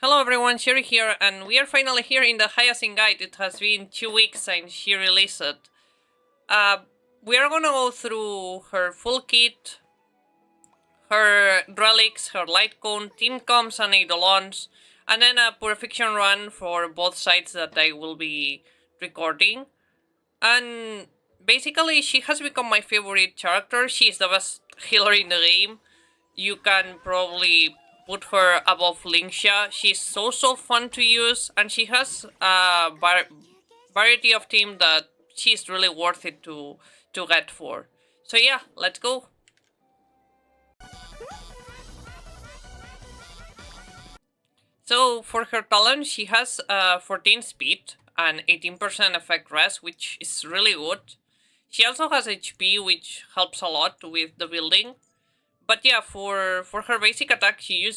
Hello everyone, Sherry here, and we are finally here in the Hyacine guide. It has been 2 weeks since she released it. We are gonna go through her full kit, her relics, her light cone, team comms and eidolons, and then a purification run for both sides that I will be recording. And basically she has become my favorite character. She's the best healer in the game. You can probably put her above Linksha. She's so fun to use, and she has a variety of team that she's really worth it to get for. So yeah, let's go. So for her talent, she has 14 speed and 18% effect rest, which is really good. She also has HP, which helps a lot with the building. But yeah, for her basic attack, she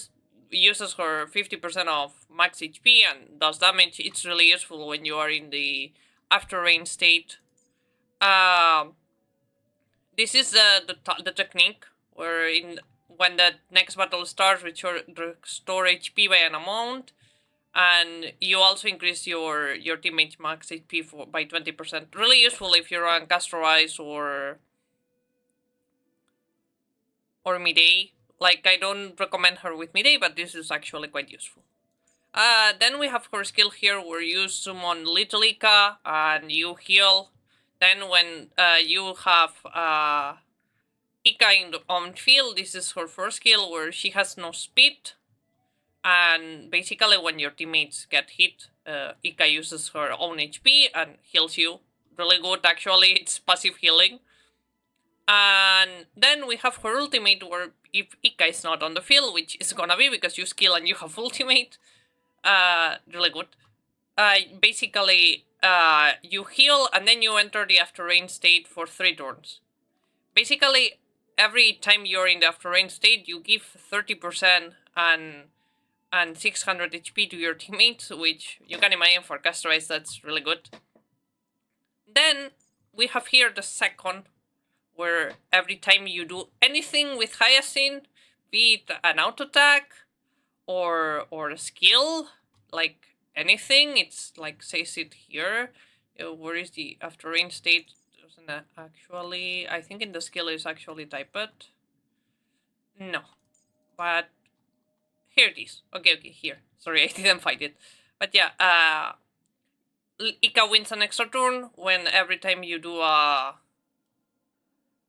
uses her 50% of max HP and does damage. It's really useful when you are in the after rain state. This is the technique where when the next battle starts, restore HP by an amount, and you also increase your teammate's max HP by 20%. Really useful if you're on Castorize or Midday. Like, I don't recommend her with Midday, but this is actually quite useful. Then we have her skill here where you summon Little Ika and you heal. Then when you have Ika on field, this is her first skill where she has no speed. And basically when your teammates get hit, Ika uses her own HP and heals you. Really good, actually. It's passive healing. And then we have her ultimate where if Ika is not on the field, which is gonna be because you skill and you have ultimate, really good. Basically, you heal and then you enter the after rain state for 3 turns. Basically, every time you're in the after rain state, you give 30% and 600 HP to your teammates, which you can imagine for Castorize, that's really good. Then we have here the second, where every time you do anything with Hyacine, be it an auto attack or a skill, like anything, it's like says it here. Where is the after rain state? Doesn't actually, I think in the skill is actually typed. No, but here it is. Okay, here. Sorry, I didn't find it. But yeah, Ika wins an extra turn when every time you do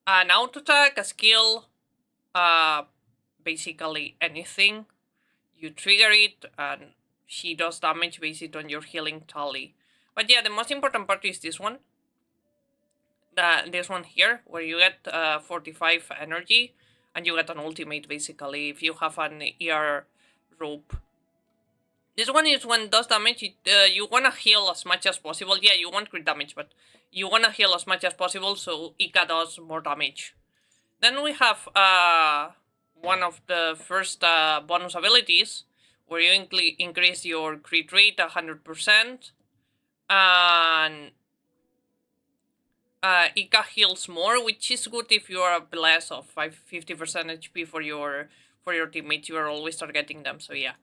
an auto attack, a skill, basically anything, you trigger it and she does damage based on your healing tally. But yeah, the most important part is this one. This one here, where you get 45 energy and you get an ultimate basically if you have an ER rope. This one is when it does damage, you wanna heal as much as possible. Yeah, you want crit damage, but you wanna heal as much as possible so Ika does more damage. Then we have one of the first bonus abilities, where you increase your crit rate 100%, and Ika heals more, which is good if you are less of 50% HP for your teammates. You are always targeting them, so yeah.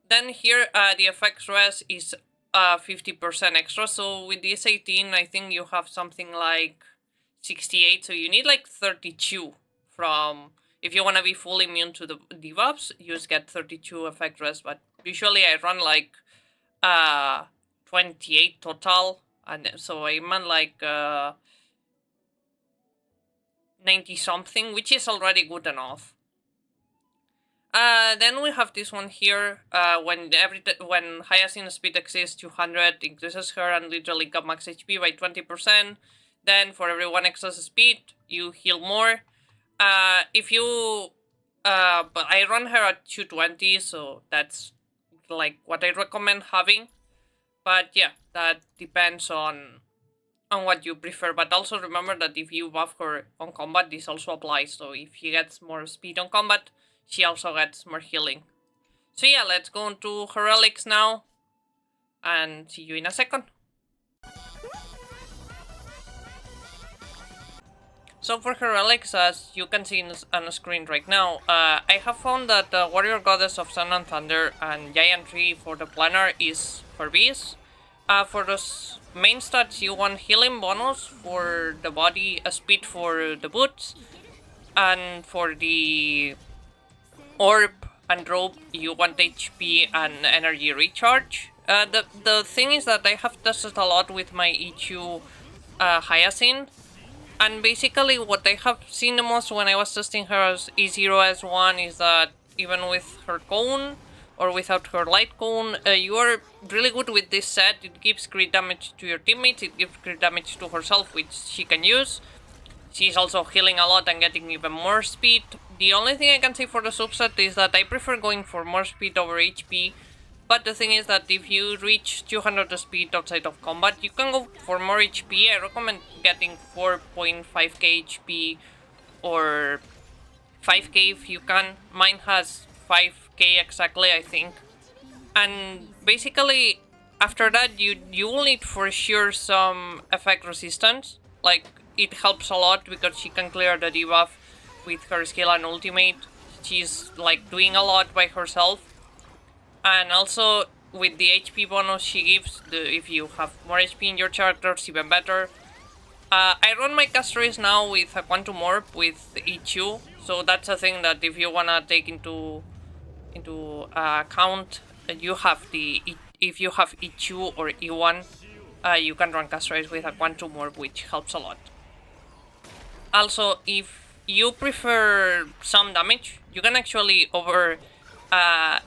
Then here, the effects rest is 50% extra, so with this 18, I think you have something like 68, so you need like 32 from... If you want to be fully immune to the debuffs, you just get 32 effect rest, but usually I run like 28 total, and so I'm on like 90 something, which is already good enough. Then we have this one here, when Hyacine speed exceeds 200, increases her and literally got max HP by 20%. Then for every 1 excess speed, you heal more. If you... but I run her at 220, so that's like what I recommend having. But yeah, that depends on what you prefer. But also remember that if you buff her on combat, this also applies. So if she gets more speed on combat, she also gets more healing. So yeah, let's go into her relics now, and see you in a second. So for her relics, as you can see on the screen right now, I have found that the Warrior Goddess of Sun and Thunder and Giant Tree for the Planner is for bees. For those main stats, you want healing bonus for the body, a speed for the boots, and for the orb and rope, you want HP and energy recharge. The thing is that I have tested a lot with my EQ Hyacine. And basically what I have seen the most when I was testing her as E0 as 1 is that even with her cone or without her light cone, you are really good with this set. It gives crit damage to your teammates, it gives crit damage to herself, which she can use. She's also healing a lot and getting even more speed. The only thing I can say for the subset is that I prefer going for more speed over HP. But the thing is that if you reach 200 speed outside of combat, you can go for more HP. I recommend getting 4.5k HP or 5k if you can. Mine has 5k exactly, I think. And basically, after that, you will need for sure some effect resistance. Like, it helps a lot because she can clear the debuff with her skill and ultimate. She's like doing a lot by herself. And also with the HP bonus she gives, if you have more HP in your characters, even better. I run my casters now with a Quantum Orb with EQ, so that's a thing that if you wanna take into account, you have if you have E2 or E1, you can run casters with a Quantum Orb, which helps a lot. Also, if you prefer some damage, you can actually over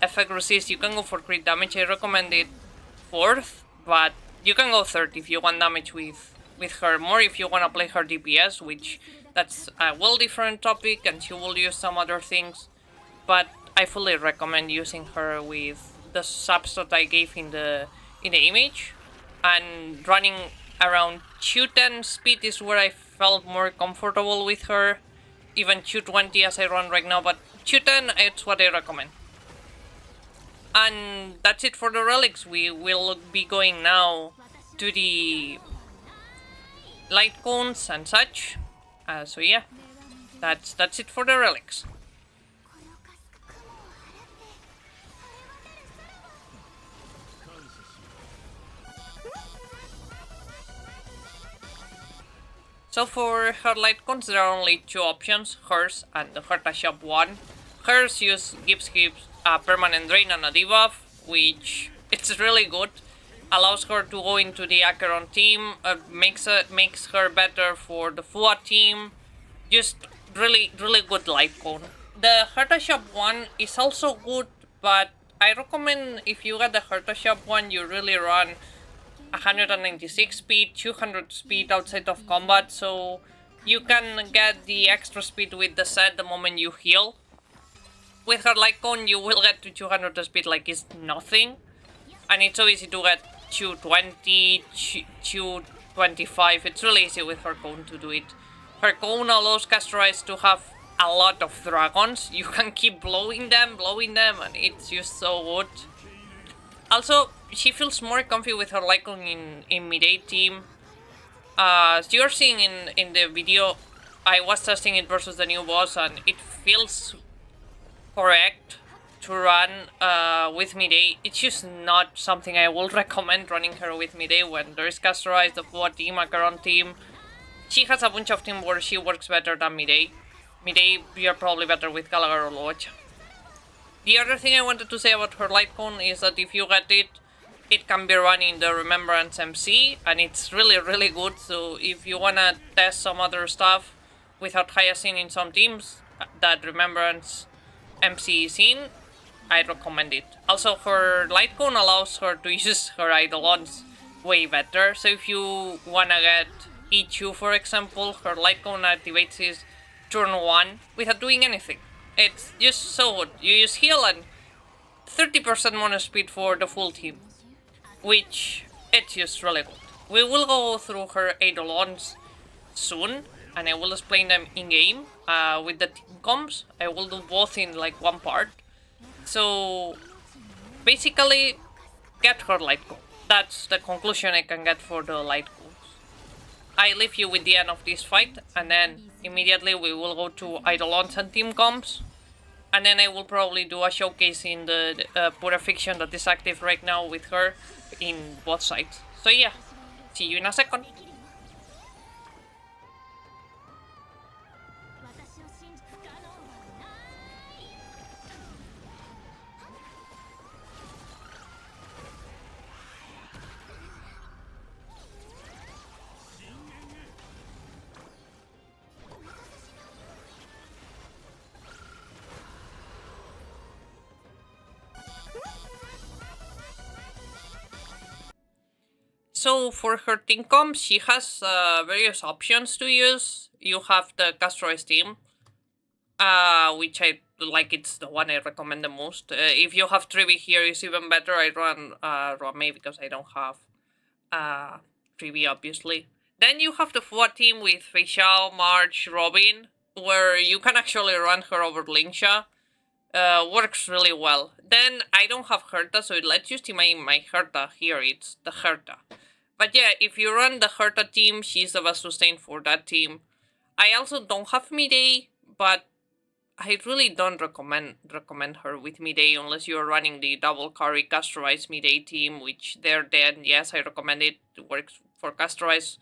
effect resist, you can go for crit damage. I recommend it 4th, but you can go 3rd if you want damage with her more, if you want to play her DPS, which that's a well different topic and she will use some other things, but I fully recommend using her with the subs that I gave in the image, and running around 210 speed is where I felt more comfortable with her, even 220 as I run right now, but 210 it's what I recommend. And that's it for the relics. We will be going now to the light cones and such. So yeah, that's it for the relics. So for her light cones, there are only 2 options, hers and the Herta Shop 1. Hers gives a permanent drain and a debuff, which it's really good. Allows her to go into the Acheron team, makes her better for the Fua team. Just really good light cone. The Herta Shop 1 is also good, but I recommend if you get the Herta Shop 1, you really run 196 speed, 200 speed outside of combat, so you can get the extra speed with the set the moment you heal. With her light cone, you will get to 200 speed like it's nothing, and it's so easy to get 220, 225. It's really easy with her cone to do it. Her cone allows Castorize to have a lot of dragons. You can keep blowing them, and it's just so good. Also, she feels more comfy with her light cone in mid-A team. As you're seeing in the video, I was testing it versus the new boss, and it feels correct to run with mid-A. It's just not something I would recommend running her with mid-A when there is Castorize, the Fua team, Acheron team. She has a bunch of teams where she works better than mid-A. Mid-A, you're probably better with Gallagher or Loach. The other thing I wanted to say about her light cone is that if you get it, it can be running the Remembrance MC, and it's really good. So if you wanna test some other stuff without Hyacine in some teams that Remembrance MC is in, I recommend it. Also, her light cone allows her to use her Eidolons way better. So if you wanna get E2, for example, her light cone activates his turn 1 without doing anything. It's just so good. You use heal and 30% more speed for the full team, which it's just really good. We will go through her Eidolons soon, and I will explain them in game with the team comps. I will do both in like one part. So basically, get her light cone. That's the conclusion I can get for the light cones. I leave you with the end of this fight, and then immediately we will go to Eidolons and team comps. And then I will probably do a showcase in the Pura Fiction that is active right now with her in both sides. So yeah, see you in a second. So for her team comps, she has various options to use. You have the Castro's team, which I like. It's the one I recommend the most. If you have Trivi here, is even better. I run Rame because I don't have Trivi, obviously. Then you have the FUA team with Feishao, March, Robin, where you can actually run her over Lingsha. Works really well. Then I don't have Herta, so let's use my Herta here. It's the Herta. But yeah, if you run the Herta team, she's the best sustain for that team. I also don't have Midday, but I really don't recommend her with Midday unless you're running the double carry Castorize Midday team, which they're dead. Yes, I recommend it. It works for Castorize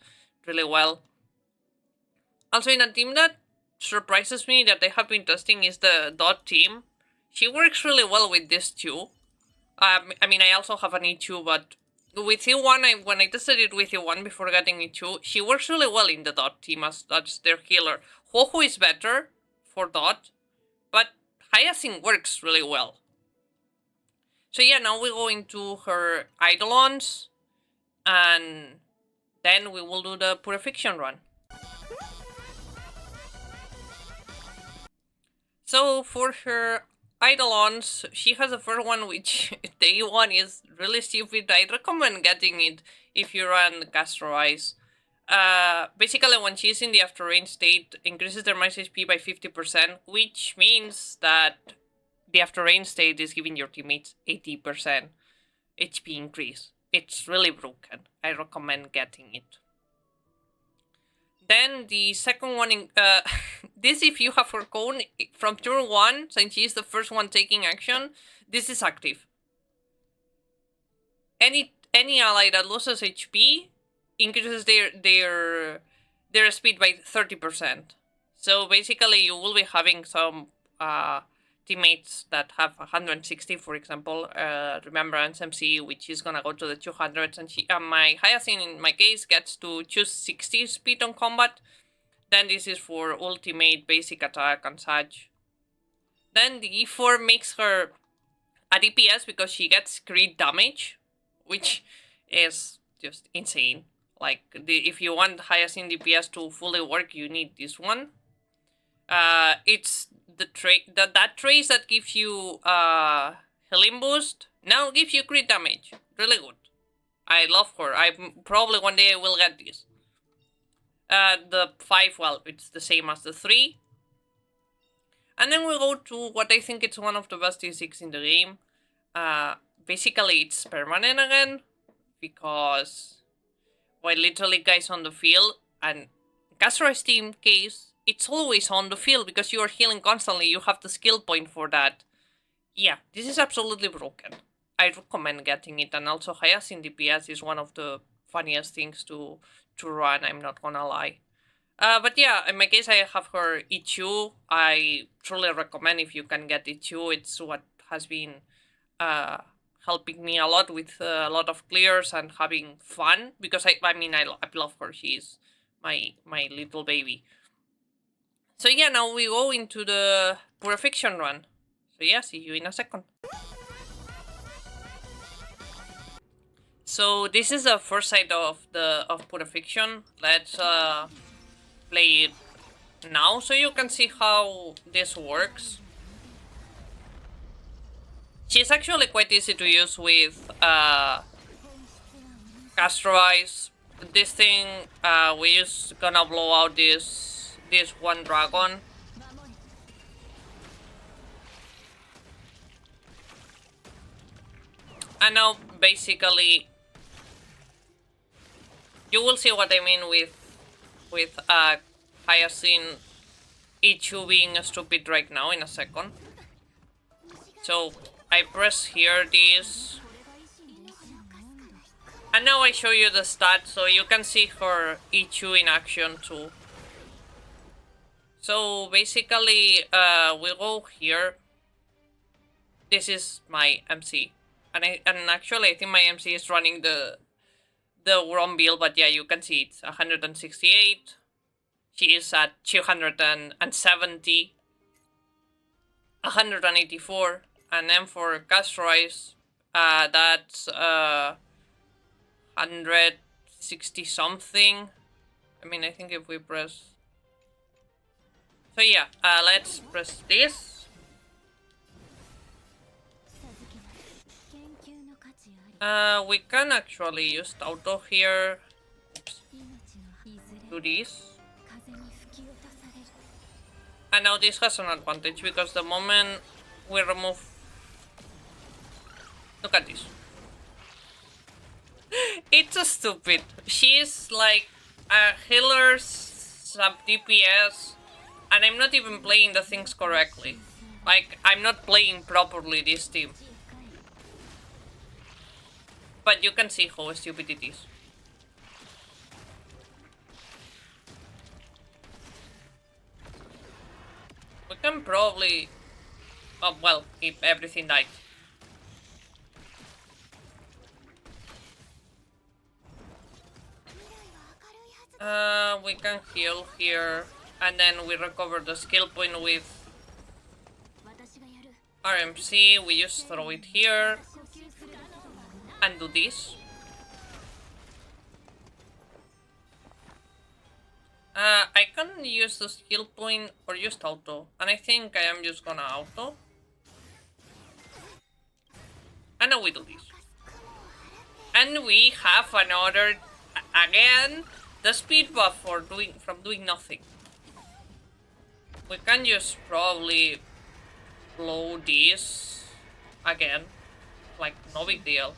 really well. Also, in a team that surprises me that they have been testing is the Dot team. She works really well with this too. I mean, I also have an E2, but with E1, when I tested it with E1 before getting E2, she works really well in the Dot team as that's their healer. Ho-Ho is better for Dot, but Hyacine works really well. So yeah, now we go into her Eidolons, and then we will do the Pura Fiction run. So for her Eidolons, she has a first one which the E1 is really stupid. I recommend getting it if you run Castorize. Basically when she's in the after range state, increases their max HP by 50%, which means that the after range state is giving your teammates 80% HP increase. It's really broken. I recommend getting it. Then the second one, this if you have her cone from turn 1, since she's the first one taking action, this is active. Any ally that loses HP increases their speed by 30%. So basically you will be having some teammates that have 160, for example, Remembrance MC, which is gonna go to the 200s, and my Hyacine, in my case, gets to choose 60 speed on combat. Then this is for ultimate, basic attack, and such. Then the E4 makes her a DPS because she gets crit damage, which is just insane. Like, if you want Hyacine DPS to fully work, you need this one. It's the that trace that gives you healing boost now gives you crit damage. Really good. I love her. I probably one day I will get this. The 5, well, it's the same as the 3. And then we go to what I think it's one of the best E6 in the game. Basically it's permanent again, because while literally guys on the field, and Castori's team case, it's always on the field because you are healing constantly. You have the skill point for that. Yeah, this is absolutely broken. I recommend getting it, and also Hyacine DPS is one of the funniest things to run, I'm not gonna lie. But yeah, in my case I have her E2. I truly recommend if you can get E2. It's what has been helping me a lot with a lot of clears and having fun, because I mean I love her. She's my little baby. So yeah, now we go into the Pura Fiction run. So yeah, see you in a second. So this is the first side of Pura Fiction. Let's play it now so you can see how this works. She's actually quite easy to use with Castorize. This thing, we just gonna blow out this one dragon. And now basically you will see what I mean with with Hyacine E2 being stupid right now in a second. So I press here this. And now I show you the stats so you can see her E2 in action too. So basically we go here. This is my MC. And actually I think my MC is running the wrong build, but yeah, you can see it's 168. She is at 270. 184. And then for Castorize, that's 160 something. I mean, I think if we press... So yeah, let's press this. We can actually use auto here. Oops. Do this. And now this has an advantage because the moment we remove... Look at this. It's so stupid. She's like a healer sub DPS and I'm not even playing the things correctly. Like, I'm not playing properly this team. But you can see how stupid it is. We can probably... Oh, well, if everything died. We can heal here. And then we recover the skill point with RMC. We just throw it here. And do this. I can use the skill point or just auto. And I think I am just gonna auto. And now we do this. And we have another, again, the speed buff for from doing nothing. We can just probably blow this again. Like, no big deal.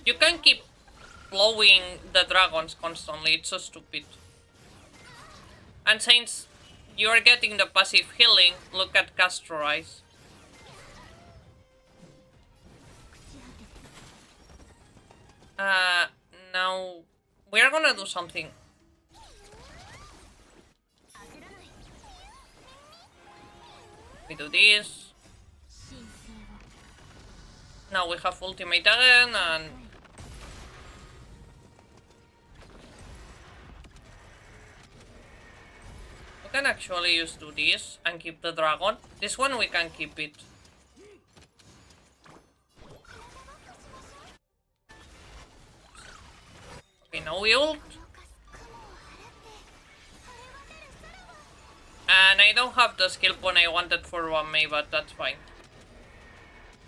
You can keep blowing the dragons constantly, it's so stupid. And since you are getting the passive healing, look at Castorize. Now we are gonna do something. We do this. Now we have ultimate again and... We can actually just do this and keep the dragon. This one we can keep it. Okay, now we ult. And I don't have the skill point I wanted for 1 but that's fine.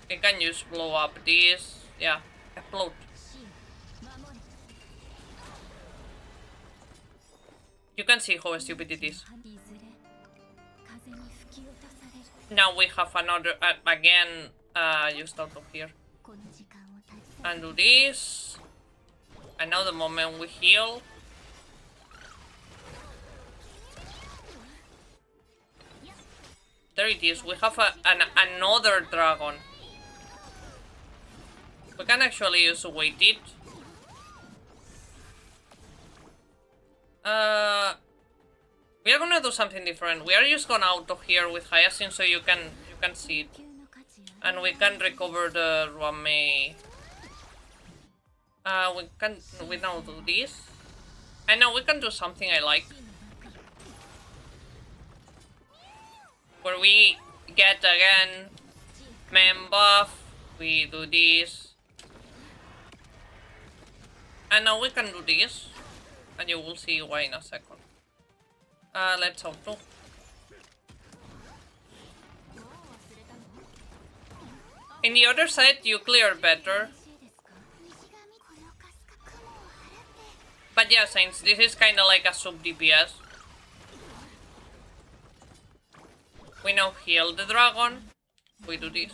I can just blow up this. Yeah, explode. You can see how stupid it is. Now we have another, again, just out of here. And do this. And now the moment we heal. There it is, we have another dragon. We can actually use wait it. We are gonna do something different. We are just gonna auto here with Hyacine so you can see it. And we can recover the Ruame. We now do this. And now we can do something I like. Where we get again mem buff, we do this. And now we can do this. And you will see why in a second. Let's auto. In the other side you clear better. But yeah, since this is kinda like a sub DPS. We now heal the dragon. We do this.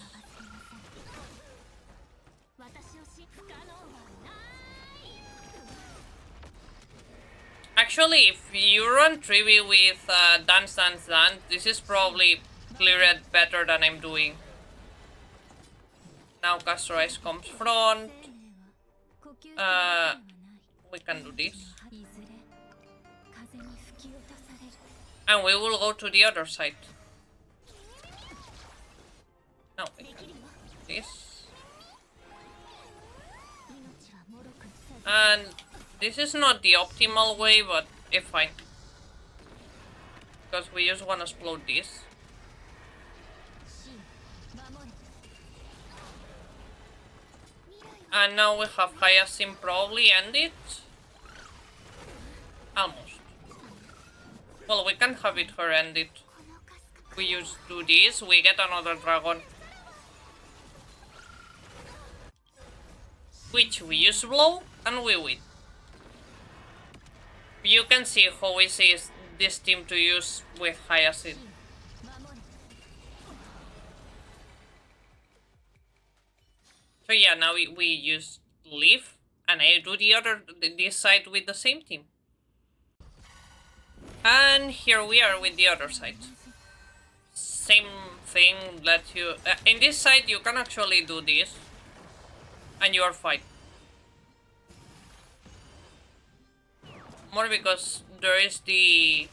Actually, if you run Trivi with Dance Dance Dance, this is probably cleared better than I'm doing. Now Castorize comes front. We can do this. And we will go to the other side. Now we can do this. And this is not the optimal way, but it's fine. Because we just want to explode this. And now we have Hyacine probably end it. Almost. Well, we can have it her end it. We just do this, we get another dragon. Which we use blow and we win. You can see how easy is this team to use with Hyacine. So yeah, now we use leave and I do this side with the same team. And here we are with the other side. Same thing, let you... in this side you can actually do this. And you are fine. More because there is the...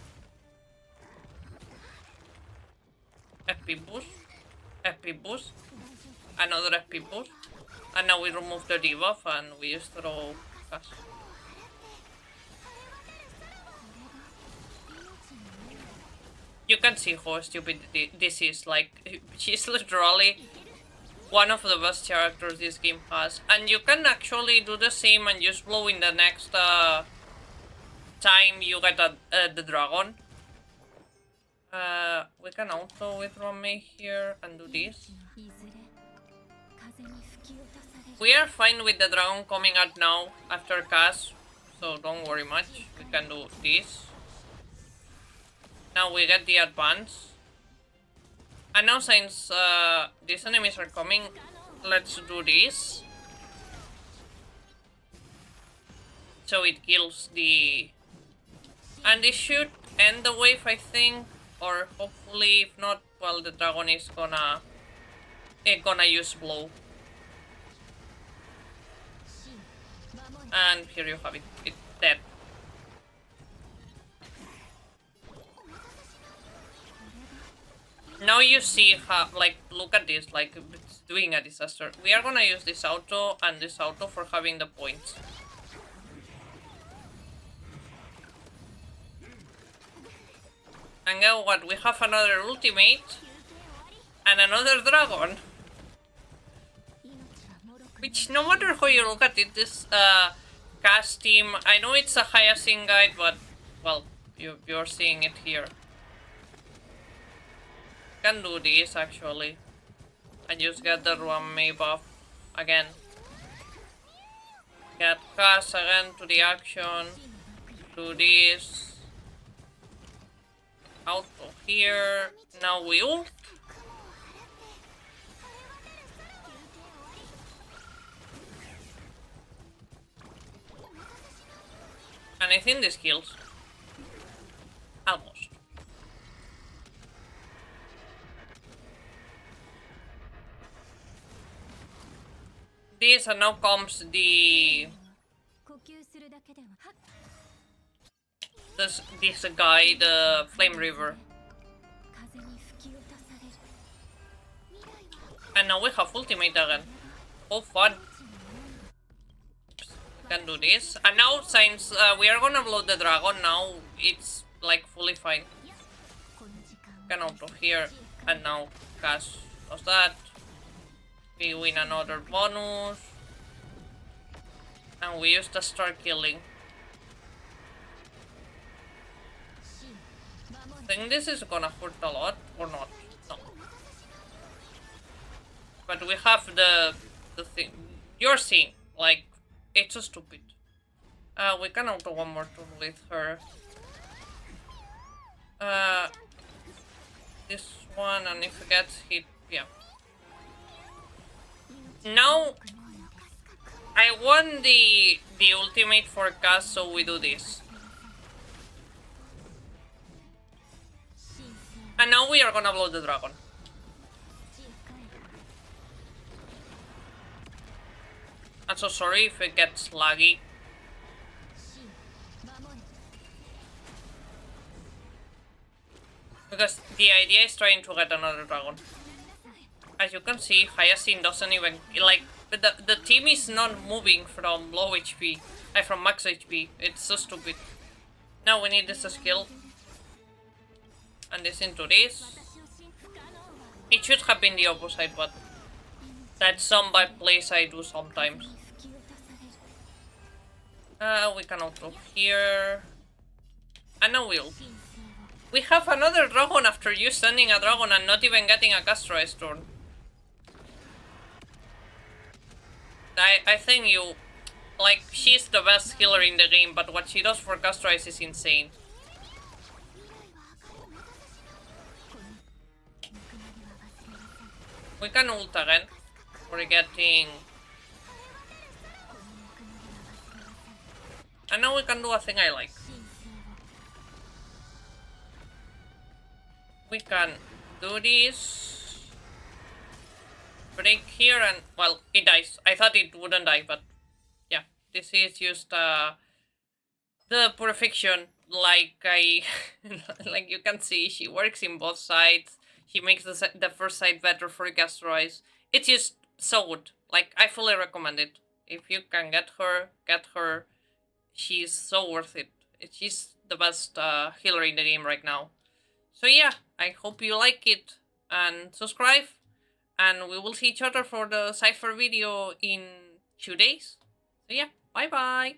FP boost. Another FP boost. And now we remove the debuff and we just throw cash. You can see how stupid this is. Like, she's literally one of the best characters this game has. And you can actually do the same and just blow in the next time you get the dragon. We can auto withdraw me here and do this. We are fine with the dragon coming out now after cast, so don't worry much. We can do this. Now we get the advance. And now since these enemies are coming, let's do this. So it kills the... And this should end the wave, I think. Or hopefully, if not, well, the dragon is gonna use blow. And here you have it. It's dead. Now you see how, like, look at this, like, it's doing a disaster. We are gonna use this auto and this auto for having the points. And now what? We have another ultimate and another dragon. Which, no matter how you look at it, this cast team, I know it's a Hyacine guide, but, well, you're seeing it here. Can do this, actually. And just get the Ruame buff again. Get cast again to the action. Do this. Auto here. Now we ult. And I think this kills. Almost. This and now comes the... This guy, the Flame River. And now we have ultimate again. Oh fun. Can do this. And now since we are gonna blow the dragon now, it's like fully fine. Can auto here and now cast does that. We win another bonus. And we used to start killing. I think this is gonna hurt a lot or not. No. But we have the thing. You're seeing, like, it's so stupid. We can auto one more turn with her. This one, and if it gets hit, yeah. Now, I want the ultimate for cast, so we do this. And now we are gonna blow the dragon. I'm so sorry if it gets laggy. Because the idea is trying to get another dragon. As you can see, Hyacine doesn't even, like, the team is not moving from low HP, from max HP. It's so stupid. Now we need this skill. And this into this. It should have been the opposite, but that's some bad plays I do sometimes. We can auto here. And now we have another dragon after you sending a dragon and not even getting a Castro's turn. I think you... Like, she's the best healer in the game, but what she does for Castro's is insane. We can ult again. We're getting... And now we can do a thing I like. We can do this. Break here and... Well, it dies. I thought it wouldn't die, but... Yeah. This is just the perfection. Like I... like you can see, she works in both sides. She makes the first side better for Castro's. It's just so good. Like, I fully recommend it. If you can get her, get her. She's so worth it. She's the best healer in the game right now. So yeah, I hope you like it. And subscribe. And we will see each other for the Cypher video in 2 days. So yeah, bye bye.